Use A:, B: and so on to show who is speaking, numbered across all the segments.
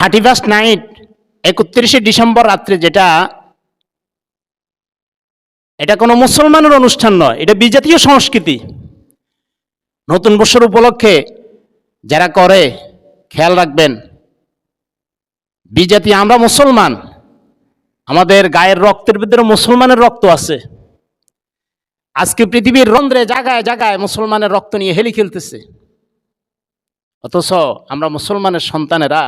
A: 31st night 31শে December রাত্রে এটা কোনো মুসলমানের অনুষ্ঠান নয়, এটা বিজাতীয় সংস্কৃতি। নতুন বছর উপলক্ষে যারা করে খেয়াল রাখবেন, বিজাতি আমরা মুসলমান, আমাদের গায়ের রক্তের ভিতরে মুসলমানের রক্ত আছে। আজকে পৃথিবীর রন্ধ্রে জায়গায় জায়গায় মুসলমানের রক্ত নিয়ে হেলি খেলতেছে, অথচ আমরা মুসলমানের সন্তানেরা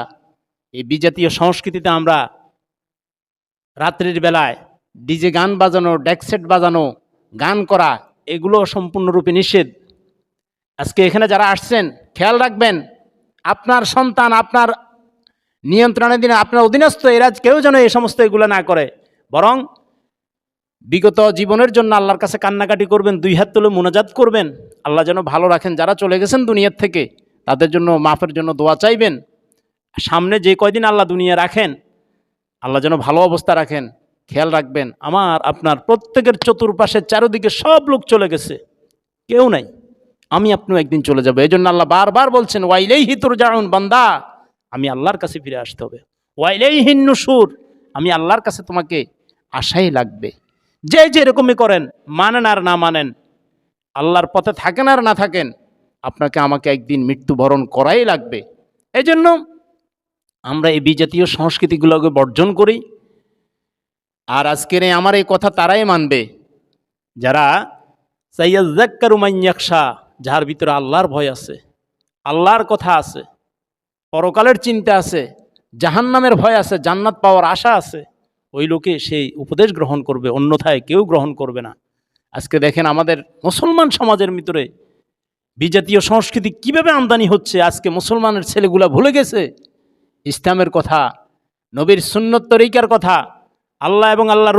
A: এই বিজাতীয় সংস্কৃতিতে আমরা রাত্রির বেলায় ডিজে গান বাজানো, ডেকসেট বাজানো, গান করা, এগুলো সম্পূর্ণরূপে নিষেধ। আজকে এখানে যারা আসছেন খেয়াল রাখবেন, আপনার সন্তান আপনার নিয়ন্ত্রণাধীন, আপনার অধীনস্থ, এরা কেউ যেন এই সমস্ত এগুলো না করে, বরং বিগত জীবনের জন্য আল্লাহর কাছে কান্নাকাটি করবেন, দুই হাত তুলে মুনাজাত করবেন, আল্লাহ যেন ভালো রাখেন। যারা চলে গেছেন দুনিয়ার থেকে তাদের জন্য মাফের জন্য দোয়া চাইবেন। সামনে যে কয়দিন আল্লাহ দুনিয়া রাখেন, আল্লাহ যেন ভালো অবস্থা রাখেন। খেয়াল রাখবেন, আমার আপনার প্রত্যেকের চতুর্পাশে চারদিকে সব লোক চলে গেছে, কেউ নাই, আমি আপনিও একদিন চলে যাব। এই জন্য আল্লাহ বারবার বলছেন, ওয়াইলাইহি তুরজাউন, বান্দা আমি আল্লাহর কাছে ফিরে আসতে হবে। ওয়াইলাইহিন নুশুর, আমি আল্লাহর কাছে তোমাকে আশাই লাগবে। যে যেরকমই করেন, মানেন আর না মানেন, আল্লাহর পথে থাকেন আর না থাকেন, আপনাকে আমাকে একদিন মৃত্যুবরণ করাই লাগবে। এই জন্য আমরা এই বিজাতীয় সংস্কৃতিগুলোকে বর্জন করি। আর আজকের আমার এই কথা তারাই মানবে যারা সাইয়াজ্জাক্কারু মান ইয়াখশা, যার ভিতরে আল্লাহর ভয় আছে, আল্লাহর কথা আছে, পরকালের চিন্তা আছে, জাহান্নামের ভয় আছে, জান্নাত পাওয়ার আশা আছে, ওই লোকে সেই উপদেশ গ্রহণ করবে, অন্যথায় কেউ গ্রহণ করবে না। আজকে দেখেন আমাদের মুসলমান সমাজের ভিতরে বিজাতীয় সংস্কৃতি কিভাবে আমদানি হচ্ছে। আজকে মুসলমানের ছেলেগুলা ভুলে গেছে ইসলামের কথা, নবীর সুন্নত তরিকার কথা, আল্লাহ এবং আল্লাহর